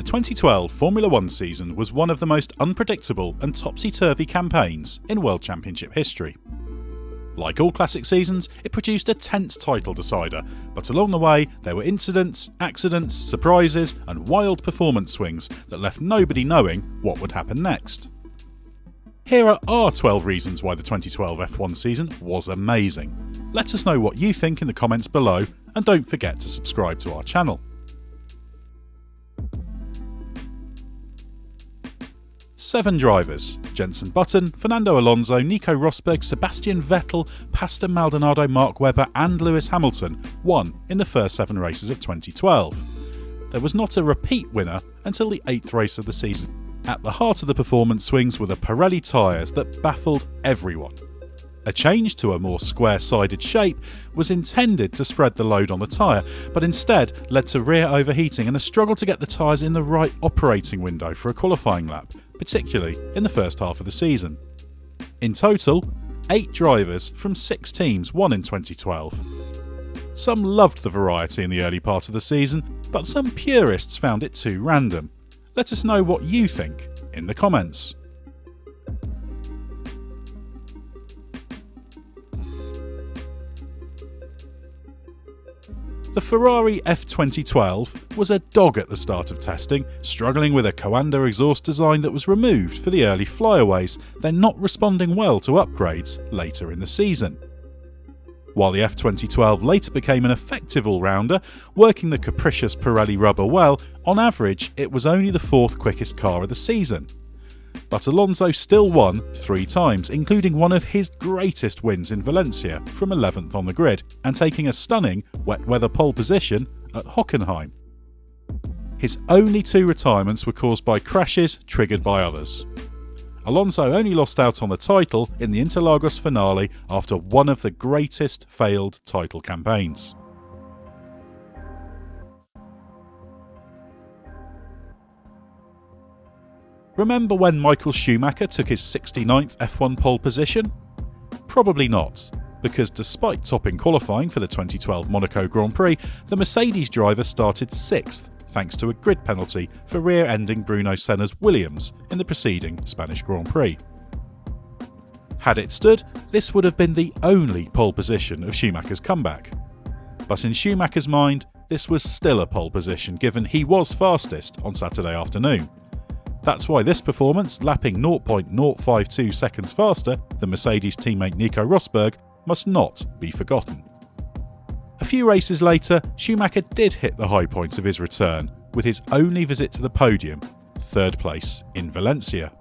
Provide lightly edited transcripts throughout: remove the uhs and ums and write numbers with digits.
2012 Formula One season was one of the most unpredictable and topsy-turvy campaigns in World Championship history. Like all classic seasons, it produced a tense title decider, but along the way there were incidents, accidents, surprises and wild performance swings that left nobody knowing what would happen next. Here are our 12 reasons why the 2012 F1 season was amazing. Let us know what you think in the comments below, and don't forget to subscribe to our channel. 7 drivers: Jenson Button, Fernando Alonso, Nico Rosberg, Sebastian Vettel, Pastor Maldonado, Mark Webber and Lewis Hamilton won in the first 7 races of 2012. There was not a repeat winner until the 8th race of the season. At the heart of the performance swings were the Pirelli tyres that baffled everyone. A change to a more square-sided shape was intended to spread the load on the tyre, but instead led to rear overheating and a struggle to get the tyres in the right operating window for a qualifying lap, particularly in the first half of the season. In total, 8 drivers from 6 teams won in 2012. Some loved the variety in the early part of the season, but some purists found it too random. Let us know what you think in the comments. The Ferrari F2012 was a dog at the start of testing, struggling with a Coanda exhaust design that was removed for the early flyaways, then not responding well to upgrades later in the season. While the F2012 later became an effective all-rounder, working the capricious Pirelli rubber well, on average it was only the 4th quickest car of the season. But Alonso still won 3 times, including one of his greatest wins in Valencia from 11th on the grid, and taking a stunning wet weather pole position at Hockenheim. His only 2 retirements were caused by crashes triggered by others. Alonso only lost out on the title in the Interlagos finale after one of the greatest failed title campaigns. Remember when Michael Schumacher took his 69th F1 pole position? Probably not, because despite topping qualifying for the 2012 Monaco Grand Prix, the Mercedes driver started 6th thanks to a grid penalty for rear-ending Bruno Senna's Williams in the preceding Spanish Grand Prix. Had it stood, this would have been the only pole position of Schumacher's comeback. But in Schumacher's mind, this was still a pole position given he was fastest on Saturday afternoon. That's why this performance, lapping 0.052 seconds faster than Mercedes teammate Nico Rosberg, must not be forgotten. A few races later, Schumacher did hit the high points of his return with his only visit to the podium, 3rd place in Valencia.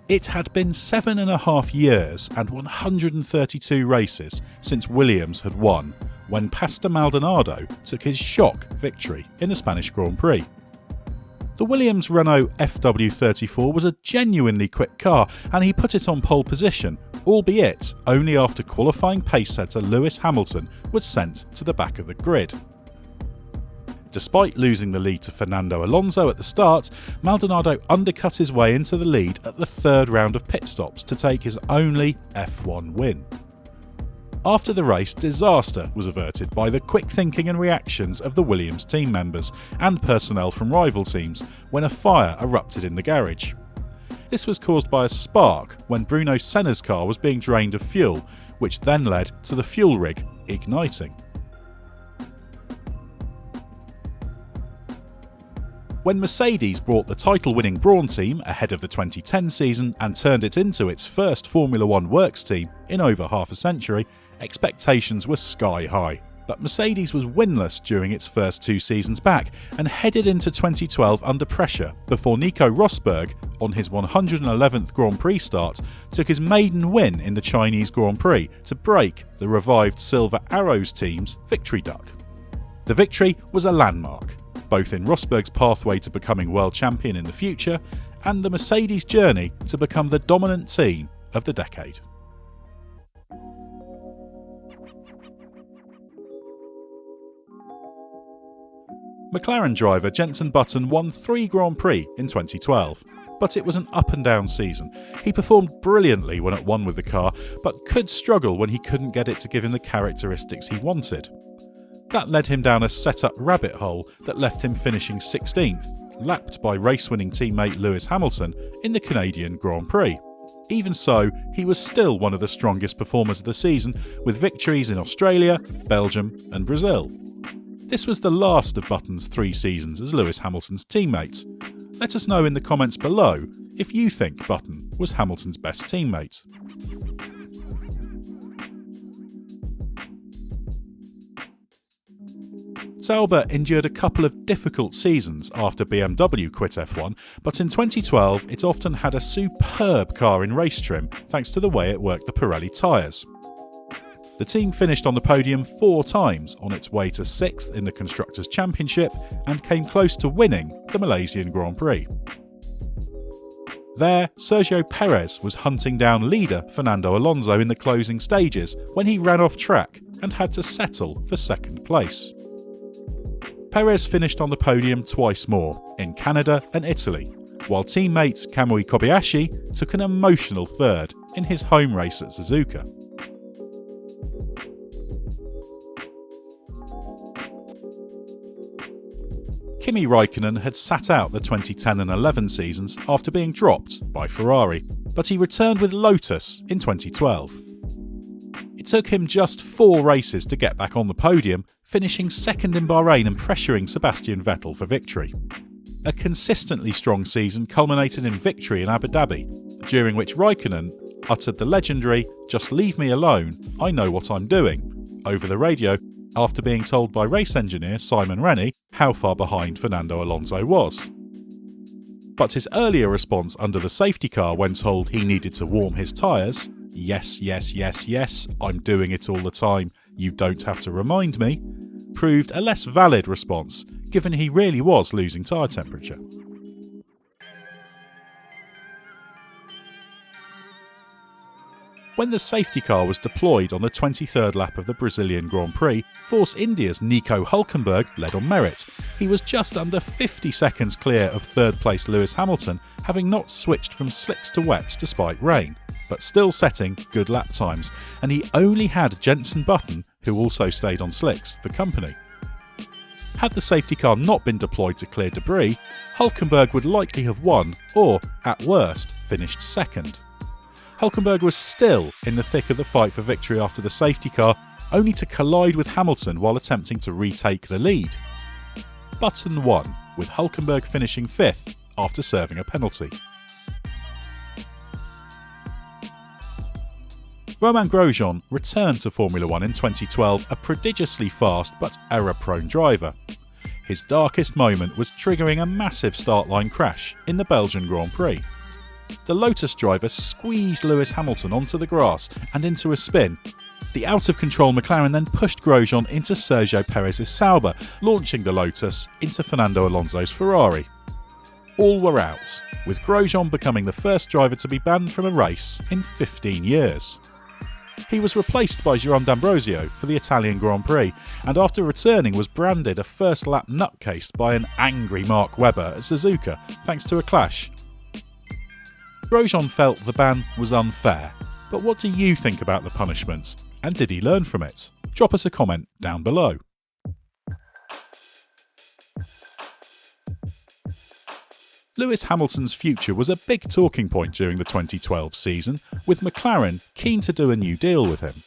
It had been 7.5 years and 132 races since Williams had won when Pastor Maldonado took his shock victory in the Spanish Grand Prix. The Williams Renault FW34 was a genuinely quick car and he put it on pole position, albeit only after qualifying pace setter Lewis Hamilton was sent to the back of the grid. Despite losing the lead to Fernando Alonso at the start, Maldonado undercut his way into the lead at the 3rd round of pit stops to take his only F1 win. After the race, disaster was averted by the quick thinking and reactions of the Williams team members and personnel from rival teams when a fire erupted in the garage. This was caused by a spark when Bruno Senna's car was being drained of fuel, which then led to the fuel rig igniting. When Mercedes brought the title-winning Brawn team ahead of the 2010 season and turned it into its first Formula One works team in over half a century, expectations were sky high. But Mercedes was winless during its first 2 seasons back and headed into 2012 under pressure before Nico Rosberg, on his 111th Grand Prix start, took his maiden win in the Chinese Grand Prix to break the revived Silver Arrows team's victory duck. The victory was a landmark, both in Rosberg's pathway to becoming world champion in the future and the Mercedes journey to become the dominant team of the decade. McLaren driver Jenson Button won 3 Grand Prix in 2012, but it was an up and down season. He performed brilliantly when at one with the car, but could struggle when he couldn't get it to give him the characteristics he wanted. That led him down a set-up rabbit hole that left him finishing 16th, lapped by race-winning teammate Lewis Hamilton in the Canadian Grand Prix. Even so, he was still one of the strongest performers of the season, with victories in Australia, Belgium and Brazil. This was the last of Button's 3 seasons as Lewis Hamilton's teammate. Let us know in the comments below if you think Button was Hamilton's best teammate. Sauber endured a couple of difficult seasons after BMW quit F1, but in 2012 it often had a superb car in race trim thanks to the way it worked the Pirelli tyres. The team finished on the podium 4 times, on its way to 6th in the Constructors' Championship, and came close to winning the Malaysian Grand Prix. There, Sergio Perez was hunting down leader Fernando Alonso in the closing stages when he ran off track and had to settle for 2nd place. Perez finished on the podium twice more, in Canada and Italy, while teammate Kamui Kobayashi took an emotional 3rd in his home race at Suzuka. Kimi Raikkonen had sat out the 2010 and 11 seasons after being dropped by Ferrari, but he returned with Lotus in 2012. It took him just 4 races to get back on the podium, finishing 2nd in Bahrain and pressuring Sebastian Vettel for victory. A consistently strong season culminated in victory in Abu Dhabi, during which Raikkonen uttered the legendary "Just leave me alone, I know what I'm doing" over the radio after being told by race engineer Simon Rennie how far behind Fernando Alonso was. But his earlier response under the safety car when told he needed to warm his tyres, "Yes, yes, yes, yes, I'm doing it all the time, you don't have to remind me," proved a less valid response, given he really was losing tyre temperature. When the safety car was deployed on the 23rd lap of the Brazilian Grand Prix, Force India's Nico Hulkenberg led on merit. He was just under 50 seconds clear of 3rd place Lewis Hamilton, having not switched from slicks to wets despite rain, but still setting good lap times, and he only had Jenson Button, who also stayed on slicks, for company. Had the safety car not been deployed to clear debris, Hulkenberg would likely have won, or, at worst, finished 2nd. Hulkenberg was still in the thick of the fight for victory after the safety car, only to collide with Hamilton while attempting to retake the lead. Button won, with Hulkenberg finishing 5th after serving a penalty. Romain Grosjean returned to Formula 1 in 2012, a prodigiously fast but error-prone driver. His darkest moment was triggering a massive start-line crash in the Belgian Grand Prix. The Lotus driver squeezed Lewis Hamilton onto the grass and into a spin. The out-of-control McLaren then pushed Grosjean into Sergio Perez's Sauber, launching the Lotus into Fernando Alonso's Ferrari. All were out, with Grosjean becoming the first driver to be banned from a race in 15 years. He was replaced by Jerome D'Ambrosio for the Italian Grand Prix, and after returning was branded a first-lap nutcase by an angry Mark Webber at Suzuka, thanks to a clash. Grosjean felt the ban was unfair, but what do you think about the punishment, and did he learn from it? Drop us a comment down below. Lewis Hamilton's future was a big talking point during the 2012 season, with McLaren keen to do a new deal with him.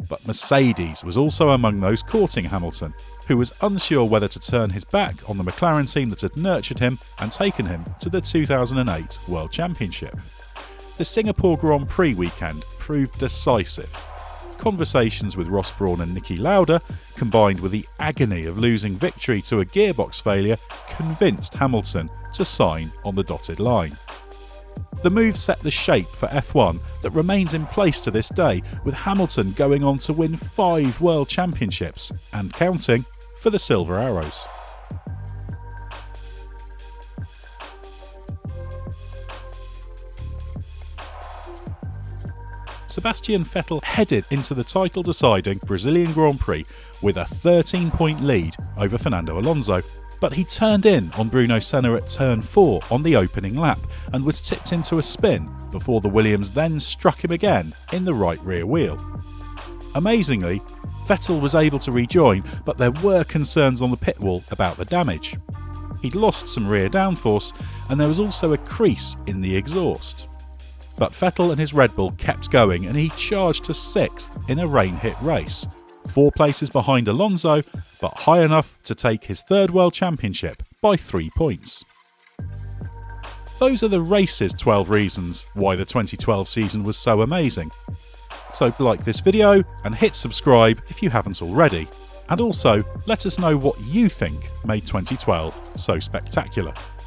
But Mercedes was also among those courting Hamilton, who was unsure whether to turn his back on the McLaren team that had nurtured him and taken him to the 2008 World Championship. The Singapore Grand Prix weekend proved decisive. Conversations with Ross Brawn and Niki Lauda, combined with the agony of losing victory to a gearbox failure, convinced Hamilton to sign on the dotted line. The move set the shape for F1 that remains in place to this day, with Hamilton going on to win 5 World Championships, and counting, for the Silver Arrows. Sebastian Vettel headed into the title-deciding Brazilian Grand Prix with a 13-point lead over Fernando Alonso, but he turned in on Bruno Senna at turn 4 on the opening lap and was tipped into a spin before the Williams then struck him again in the right rear wheel. Amazingly, Vettel was able to rejoin, but there were concerns on the pit wall about the damage. He'd lost some rear downforce and there was also a crease in the exhaust. But Vettel and his Red Bull kept going and he charged to 6th in a rain-hit race, 4 places behind Alonso, but high enough to take his 3rd World Championship by 3 points. Those are the race's 12 reasons why the 2012 season was so amazing. So like this video and hit subscribe if you haven't already. And also let us know what you think made 2012 so spectacular.